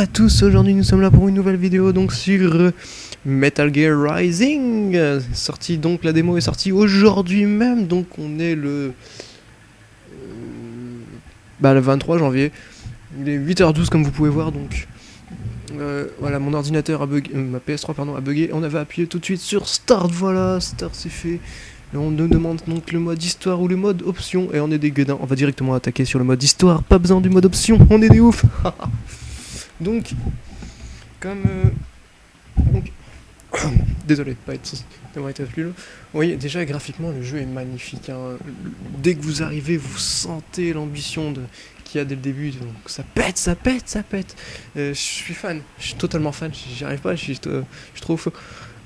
à tous, aujourd'hui nous sommes là pour une nouvelle vidéo donc sur Metal Gear Rising. Sorti donc, la démo est sortie aujourd'hui même, donc on est le 23 janvier. Il est 8h12 comme vous pouvez voir, donc voilà, mon ordinateur a bugué, ma PS3 pardon a bugué, on avait appuyé tout de suite sur Start, voilà, Start c'est fait. Et on nous demande donc le mode histoire ou le mode option, et on est des gueudins, on va directement attaquer sur le mode histoire, pas besoin du mode option, on est des ouf. Donc, comme... donc... désolé, pas être plus long. Vous voyez, déjà graphiquement le jeu est magnifique, hein. Dès que vous arrivez, vous sentez l'ambition qu'il y a dès le début, donc ça pète, ça pète, ça pète. Je suis fan, je suis totalement fan, j'y arrive pas, je suis trop fou.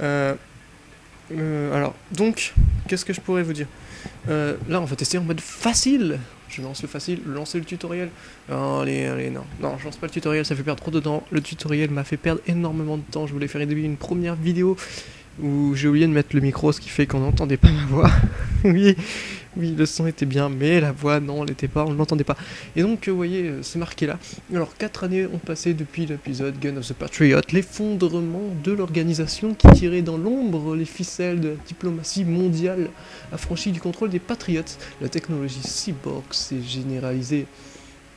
Alors, donc, qu'est-ce que je pourrais vous dire? Là, on va tester en mode facile. Je lance le facile, lancer le tutoriel. Allez, non, je lance pas le tutoriel, ça fait perdre trop de temps. Le tutoriel m'a fait perdre énormément de temps. Je voulais faire une première vidéo où j'ai oublié de mettre le micro, ce qui fait qu'on n'entendait pas ma voix. Oui, le son était bien, mais la voix, non, elle n'était pas, on ne l'entendait pas. Et donc, vous voyez, c'est marqué là. Alors, 4 années ont passé depuis l'épisode Gun of the Patriot, l'effondrement de l'organisation qui tirait dans l'ombre les ficelles de la diplomatie mondiale, affranchie du contrôle des Patriots. La technologie cyborg s'est généralisée.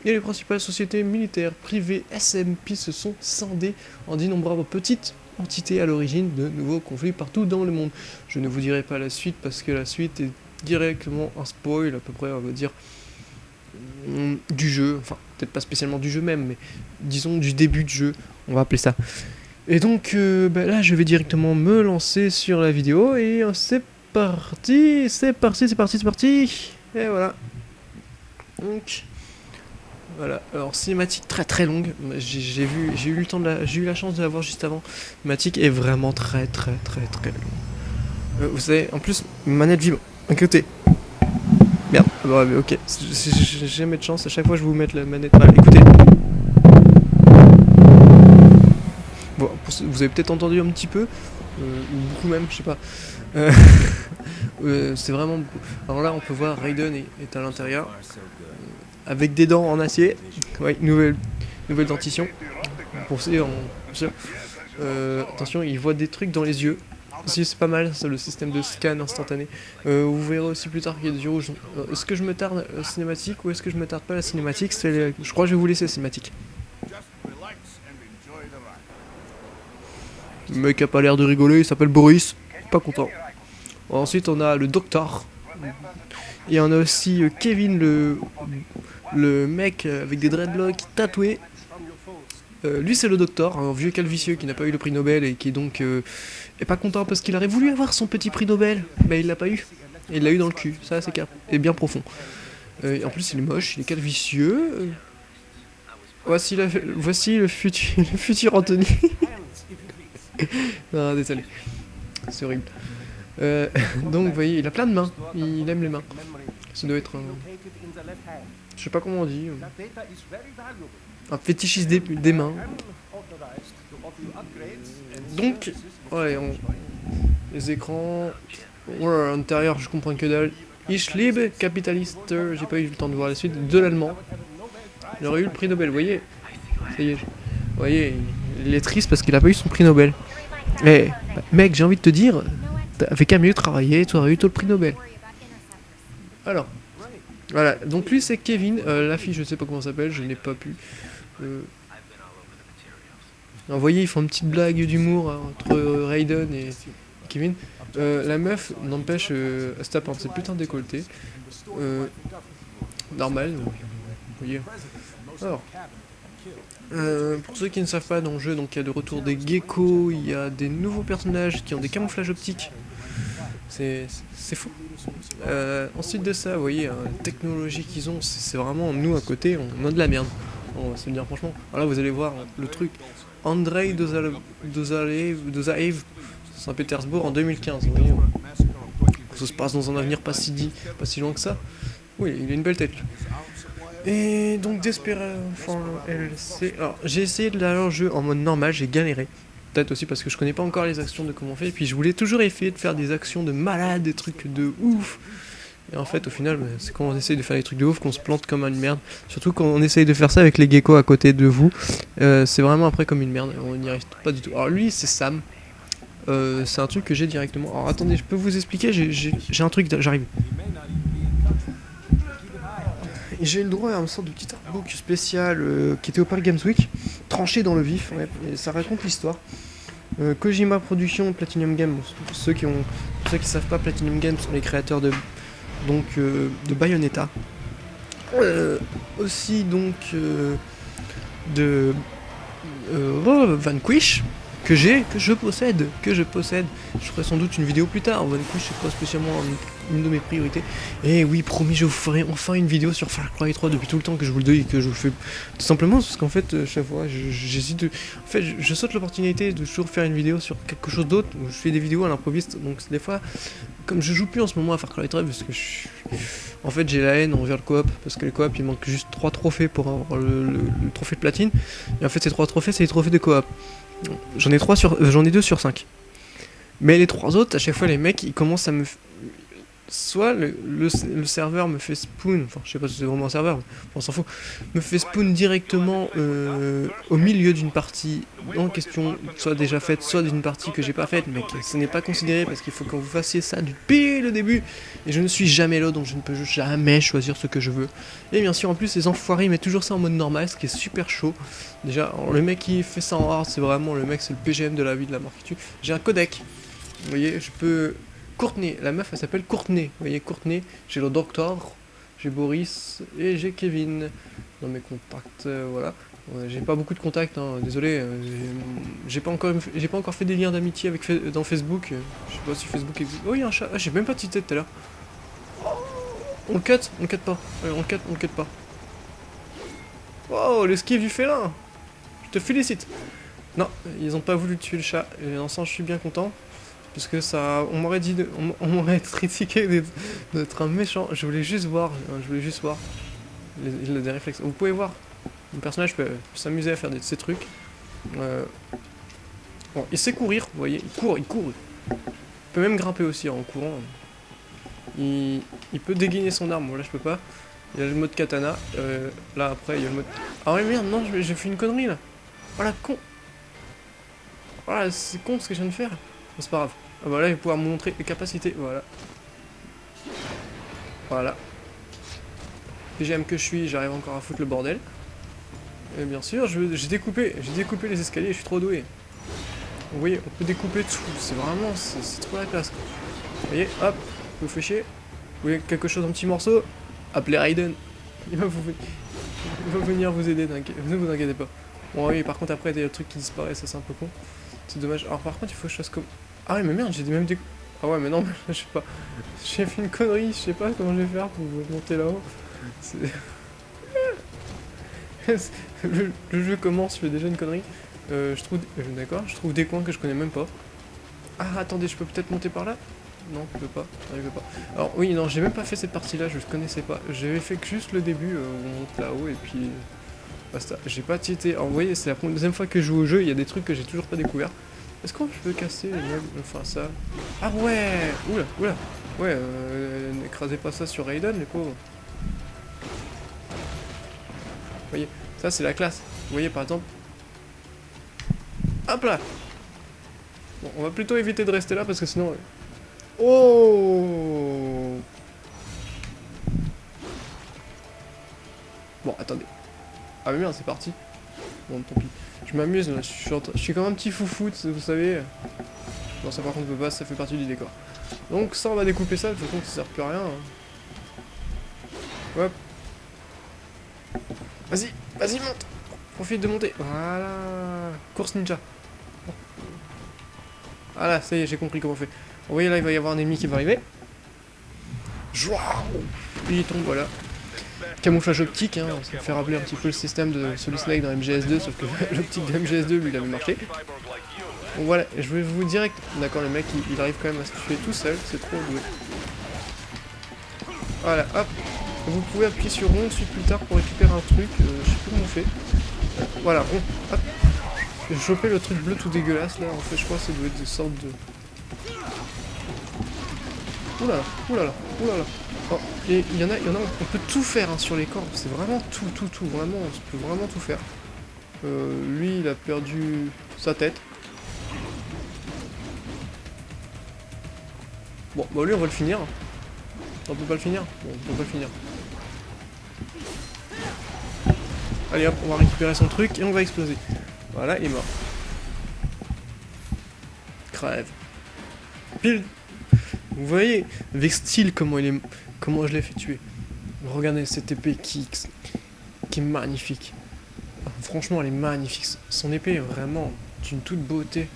Et les principales sociétés militaires privées SMP se sont scindées en d'innombrables petites entités à l'origine de nouveaux conflits partout dans le monde. Je ne vous dirai pas la suite parce que la suite est directement un spoil à peu près, on va dire, du jeu, enfin peut-être pas spécialement du jeu même, mais disons du début du jeu, on va appeler ça. Et donc là je vais directement me lancer sur la vidéo et c'est parti, c'est parti, et voilà. Donc voilà, alors cinématique très longue, j'ai eu la chance de la voir juste avant. Cinématique est vraiment très longue. Vous savez, en plus manette vibre. Un côté. Merde. Bon, mais ok. J'ai jamais de chance. À chaque fois, je vais vous mettre la manette mal. Écoutez. Bon, vous avez peut-être entendu un petit peu. Ou beaucoup même, je sais pas. C'est vraiment beaucoup. Alors là, on peut voir Raiden est à l'intérieur. Avec des dents en acier. Ouais, nouvelle dentition. Attention, il voit des trucs dans les yeux. Si, c'est pas mal, c'est le système de scan instantané. Vous verrez aussi plus tard qu'il y a des yeux rouges. Est-ce que je me tarde la cinématique ou est-ce que je me tarde pas la cinématique? Je crois que je vais vous laisser la cinématique. Le mec a pas l'air de rigoler, il s'appelle Boris. Pas content. Ensuite, on a le docteur. Et on a aussi Kevin, le mec avec des dreadlocks tatoués. Lui c'est le docteur, un vieux calvicieux qui n'a pas eu le prix Nobel et qui donc est pas content parce qu'il aurait voulu avoir son petit prix Nobel, mais il l'a pas eu. Et il l'a eu dans le cul, ça c'est et bien profond. En plus il est moche, il est calvicieux. Voici le futur Anthony. Non, désolé, c'est horrible. Donc vous voyez, il a plein de mains, il aime les mains. Ça doit être je sais pas comment on dit. Un fétichiste des mains. Donc, ouais, les écrans. Ouais, à l'intérieur, je comprends que dalle. Ich liebe capitaliste. J'ai pas eu le temps de voir la suite. De l'allemand. Il aurait eu le prix Nobel, vous voyez. Ça y est. Vous voyez, il est triste parce qu'il a pas eu son prix Nobel. Eh, mec, j'ai envie de te dire, t'avais qu'à mieux travailler, tu aurais eu toi le prix Nobel. Alors. Voilà, donc lui c'est Kevin, la fille je sais pas comment ça s'appelle, je n'ai pas pu. Vous voyez, ils font une petite blague d'humour entre Raiden et Kevin. La meuf n'empêche, elle se tape un de ses putains de décolleté. Normal, vous voyez. Alors, pour ceux qui ne savent pas, dans le jeu, donc il y a de retour des geckos, il y a des nouveaux personnages qui ont des camouflages optiques. C'est fou. Ensuite de ça, vous voyez, la technologie qu'ils ont, c'est vraiment, nous à côté, on a de la merde. On va se le dire franchement. Alors là, vous allez voir le truc. Andrei Dozaev, Saint-Pétersbourg en 2015. Vous voyez, ça se passe dans un avenir pas si loin que ça. Oui, il a une belle tête. Et donc, LC. Alors, j'ai essayé de le jeu en mode normal, j'ai galéré. Peut-être aussi parce que je connais pas encore les actions de comment on fait. Et puis je voulais toujours essayer de faire des actions de malade, des trucs de ouf. Et en fait, au final, bah, c'est quand on essaye de faire des trucs de ouf qu'on se plante comme une merde. Surtout quand on essaye de faire ça avec les geckos à côté de vous. C'est vraiment après comme une merde. On n'y arrive pas du tout. Alors lui, c'est Sam. C'est un truc que j'ai directement. Alors attendez, je peux vous expliquer. J'ai un truc. J'arrive. J'ai eu le droit à une sorte de petit artbook spécial qui était au Paris Games Week, tranché dans le vif. Ouais, et ça raconte l'histoire. Kojima Productions, Platinum Games. Pour ceux qui savent pas, Platinum Games sont les créateurs de Bayonetta. Aussi donc de Vanquish que je possède. Je ferai sans doute une vidéo plus tard. Vanquish c'est pas spécialement une de mes priorités. Et oui, promis, je vous ferai enfin une vidéo sur Far Cry 3 depuis tout le temps que je vous le dis et que je vous fais tout simplement parce qu'en fait chaque fois j'hésite en fait je saute l'opportunité de toujours faire une vidéo sur quelque chose d'autre. Je fais des vidéos à l'improviste, donc des fois comme je joue plus en ce moment à Far Cry 3 parce que en fait j'ai la haine envers le coop parce que le coop il manque juste 3 trophées pour avoir le trophée de platine et en fait ces 3 trophées c'est les trophées de coop. J'en ai 2 sur 5. Mais les 3 autres, à chaque fois les mecs ils commencent à me soit le serveur me fait spawn, enfin je sais pas si c'est vraiment un serveur, on s'en fout, me fait spawn directement au milieu d'une partie en question, soit déjà faite, soit d'une partie que j'ai pas faite, mais que ce n'est pas considéré parce qu'il faut que vous fassiez ça depuis le début, et je ne suis jamais là, donc je ne peux jamais choisir ce que je veux. Et bien sûr en plus les enfoirés ils mettent toujours ça en mode normal, ce qui est super chaud. Déjà alors, le mec qui fait ça en hard, c'est vraiment le mec, c'est le PGM de la vie de la mort qui tue. J'ai un codec, vous voyez, je peux... Courtney, la meuf elle s'appelle Courtney, vous voyez Courtney, j'ai le docteur, j'ai Boris et j'ai Kevin dans mes contacts, voilà. J'ai pas beaucoup de contacts, hein, désolé, j'ai pas encore fait des liens d'amitié avec dans Facebook, je sais pas si Facebook existe. Oh il y a un chat, ah, j'ai même pas cité tout à l'heure. On cut pas, allez, on cut pas. Oh l'esquive du félin, je te félicite. Non, ils ont pas voulu tuer le chat, et en sens je suis bien content. Parce que ça, on m'aurait critiqué d'être un méchant. Je voulais juste voir des réflexes. Vous pouvez voir, mon personnage peut s'amuser à faire ces trucs. Bon, il sait courir, vous voyez, il court. Il peut même grimper aussi en courant. Il peut dégainer son arme, bon là je peux pas. Il y a le mode katana, là après il y a le mode... Ah ouais merde, non, j'ai fait une connerie là. Oh la con. Voilà, c'est con ce que je viens de faire. C'est pas grave. Ah bah là, il va pouvoir me montrer les capacités. Voilà. Voilà. PGM que je suis, j'arrive encore à foutre le bordel. Et bien sûr, j'ai découpé les escaliers, je suis trop doué. Vous voyez, on peut découper tout. C'est vraiment, c'est trop la classe. Vous voyez, hop, vous faites chier. Vous voulez quelque chose en petits morceaux? Appelez Raiden. Il va venir vous aider, ne vous inquiétez pas. Bon oui, par contre après, il y a le truc qui disparaît, ça c'est un peu con. C'est dommage. Alors par contre, il faut que je fasse comme... Ah ouais, mais merde, j'ai même des... Ah ouais, mais non, je sais pas. J'ai fait une connerie, je sais pas comment je vais faire pour monter là-haut. Le jeu commence, je fais déjà une connerie. D'accord, je trouve des coins que je connais même pas. Ah, attendez, je peux peut-être monter par là? Non, je peux pas, j'arrive pas. Alors oui, non, j'ai même pas fait cette partie-là, je connaissais pas. J'avais fait que juste le début, on monte là-haut et puis... Basta, j'ai pas cheaté. Alors vous voyez, c'est la deuxième fois que je joue au jeu, il y a des trucs que j'ai toujours pas découvert. Est-ce qu'on peut casser les meubles? Enfin ça... Ah ouais! Oula! Ouais, n'écrasez pas ça sur Raiden, les pauvres. Vous voyez, ça c'est la classe. Vous voyez par exemple... Hop là! Bon, on va plutôt éviter de rester là parce que sinon... Oh! Bon, attendez. Ah mais merde, c'est parti. Bon, tant pis. Je m'amuse là, je suis comme un petit foufou, vous savez. Non, ça par contre peut pas, ça fait partie du décor. Donc ça, on va découper ça, de toute façon ça sert plus à rien. Hein. Hop. Vas-y, monte. Profite de monter. Voilà. Course ninja. Bon. Voilà, ça y est, j'ai compris comment on fait. Vous voyez là, il va y avoir un ennemi qui va arriver. Jouah. Il tombe, voilà. Camouflage optique, hein, ça me fait rappeler un petit peu le système de Solid Snake dans MGS2, sauf que l'optique de MGS2 lui il avait marché. Bon voilà, je vais vous direct. D'accord, le mec il arrive quand même à se tuer tout seul, c'est trop doué. Voilà, hop. Vous pouvez appuyer sur rond ensuite plus tard pour récupérer un truc, je sais plus comment on fait. Voilà, rond, hop. J'ai chopé le truc bleu tout dégueulasse là, en fait je crois que ça doit être des sortes de... Oulala, oulala, oulala. Oh, et il y en a, on peut tout faire hein, sur les corps. C'est vraiment tout, vraiment, on peut vraiment tout faire. Lui, il a perdu sa tête. Bon, bah lui, on va le finir. On peut pas le finir? Bon, on peut pas le finir. Allez hop, on va récupérer son truc et on va exploser. Voilà, il est mort. Crève. Pile. Vous voyez, avec style, comment je l'ai fait tuer. Regardez cette épée qui est magnifique. Franchement, elle est magnifique. Son épée est vraiment d'une toute beauté.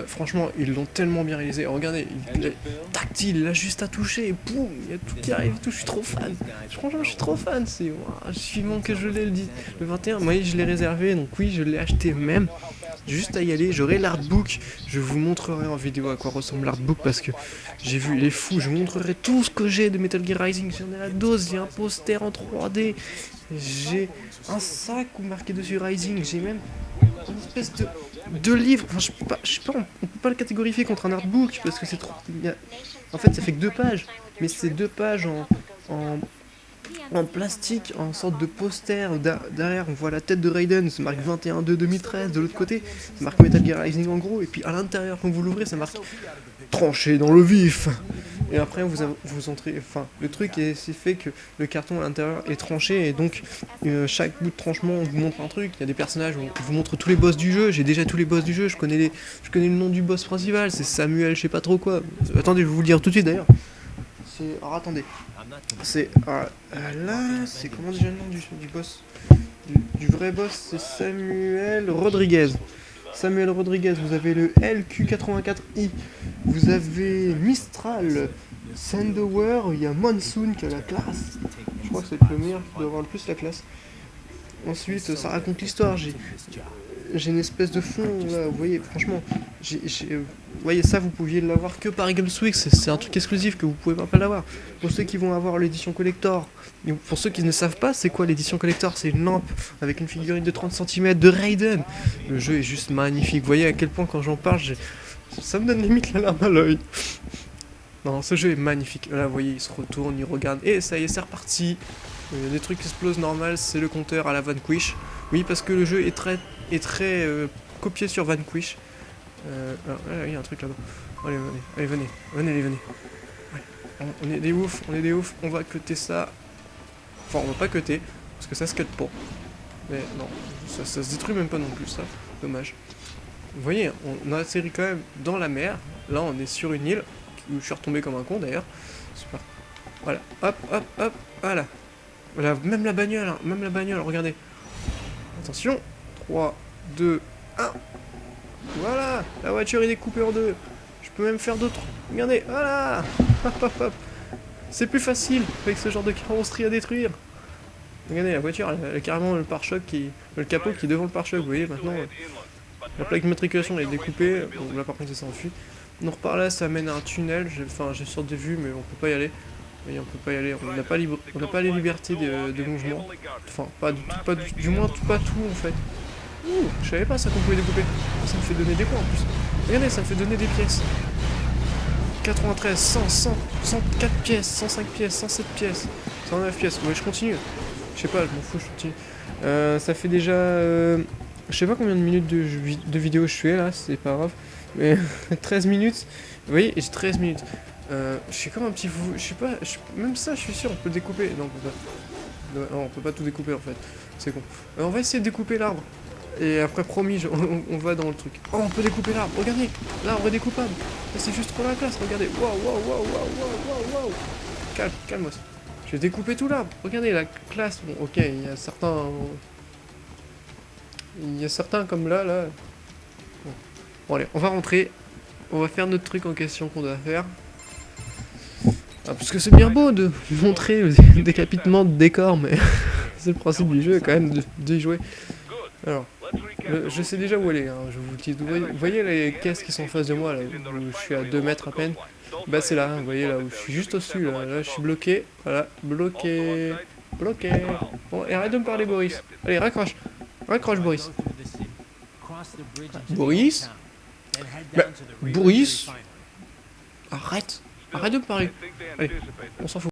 Franchement, ils l'ont tellement bien réalisé. Regardez, il est tactile, il a juste à toucher et boum, il y a tout qui arrive et tout. Je suis trop fan. Franchement, je suis trop fan. C'est suivant que je l'ai le 21. Moi, je l'ai réservé, donc oui, je l'ai acheté même. Juste à y aller, j'aurai l'artbook. Je vous montrerai en vidéo à quoi ressemble l'artbook parce que j'ai vu, il est fou. Je vous montrerai tout ce que j'ai de Metal Gear Rising. J'en ai la dose, j'ai un poster en 3D. J'ai un sac où marqué dessus Rising. J'ai même une espèce de livre. Enfin, je sais pas, on peut pas le catégorifier contre un artbook parce que c'est trop. En fait, ça fait que 2 pages. Mais c'est 2 pages en plastique, en sorte de poster. Derrière, on voit la tête de Raiden, ça marque 21-2 2013. De l'autre côté, ça marque Metal Gear Rising en gros. Et puis à l'intérieur, quand vous l'ouvrez, ça marque tranché dans le vif. Et après, vous entrez. Enfin, le truc c'est fait que le carton à l'intérieur est tranché. Et donc, chaque bout de tranchement, on vous montre un truc. Il y a des personnages, on vous montre tous les boss du jeu. J'ai déjà tous les boss du jeu. Je connais le nom du boss principal. C'est Samuel, je sais pas trop quoi. Attendez, je vais vous le dire tout de suite d'ailleurs. Alors attendez. C'est. Là, c'est comment déjà le nom du boss du vrai boss, c'est Samuel Rodriguez. Samuel Rodriguez, vous avez le LQ84i, vous avez Mistral, Sandower, il y a Monsoon qui a la classe. Je crois que c'est le meilleur qui doit avoir le plus la classe. Ensuite, ça raconte l'histoire. J'ai une espèce de fond là, vous voyez, franchement, vous voyez ça, vous pouviez l'avoir que par Games Week, c'est un truc exclusif que vous pouvez pas l'avoir. Pour ceux qui vont avoir l'édition collector, et pour ceux qui ne savent pas, c'est quoi l'édition collector? C'est une lampe avec une figurine de 30 cm de Raiden. Le jeu est juste magnifique, vous voyez à quel point quand j'en parle, ça me donne limite la larme à l'œil. Non, ce jeu est magnifique. Là, vous voyez, il se retourne, il regarde, et ça y est, c'est reparti. Il y a des trucs qui explosent normal, c'est le compteur à la Vanquish. Oui, parce que le jeu est très copié sur Vanquish. Alors, il y a un truc là-bas. Allez, venez. Ouais. On est des oufs, on va cutter ça. Enfin, on va pas cutter, parce que ça se cut pas. Mais non, ça se détruit même pas non plus, ça. Dommage. Vous voyez, on a atterri quand même dans la mer. Là, on est sur une île, où je suis retombé comme un con d'ailleurs. Super. Voilà, hop, voilà. Voilà, même la bagnole, regardez. Attention, 3, 2, 1. Voilà, la voiture est découpée en 2. Je peux même faire d'autres. Regardez, voilà. Hop. C'est plus facile avec ce genre de carrosserie à détruire. Regardez, la voiture, elle a carrément le pare-choc le capot qui est devant le pare-choc. Vous voyez, maintenant, la plaque d'immatriculation est découpée. Bon, là, par contre, ça s'enfuit. Donc par là, ça mène à un tunnel. J'ai sorte de vue, mais on peut pas y aller. Oui, on peut pas y aller, on n'a pas les libertés de mouvement. Enfin, du moins pas tout en fait. Ouh, je savais pas ça qu'on pouvait découper. Ça me fait donner des points en plus. Regardez, ça me fait donner des pièces. 93, 104 pièces, 105 pièces, 107 pièces, 109 pièces. Ouais, je continue. Je sais pas, je m'en fous, je continue. Ça fait déjà... je sais pas combien de minutes de vidéo je fais là, c'est pas grave. Mais 13 minutes. Vous voyez, j'ai 13 minutes. Je suis comme un petit fou, je sais pas, même ça je suis sûr on peut le découper, non on peut pas, non, on peut pas tout découper en fait, c'est con. On va essayer de découper l'arbre, et après promis, on va dans le truc. Oh on peut découper l'arbre, regardez, l'arbre est découpable, c'est juste trop la classe, regardez, waouh, calme-moi. Je vais découper tout l'arbre, regardez la classe, bon ok, il y a certains comme là. Bon allez, on va rentrer, on va faire notre truc en question qu'on doit faire. Parce que c'est bien beau de montrer le décapitement de décor, mais c'est le principe du jeu quand même de y jouer. Alors, je sais déjà où aller, hein, je vous le dis. Vous voyez les caisses qui sont en face de moi, là, où je suis à 2 mètres à peine? Bah c'est là, vous voyez là où je suis juste au-dessus, là je suis bloqué, voilà, bloqué. Bon, et arrête de me parler Boris. Allez, raccroche Boris. Boris? Bah, Boris? Arrête. Arrête de me parler. Allez, on s'en fout.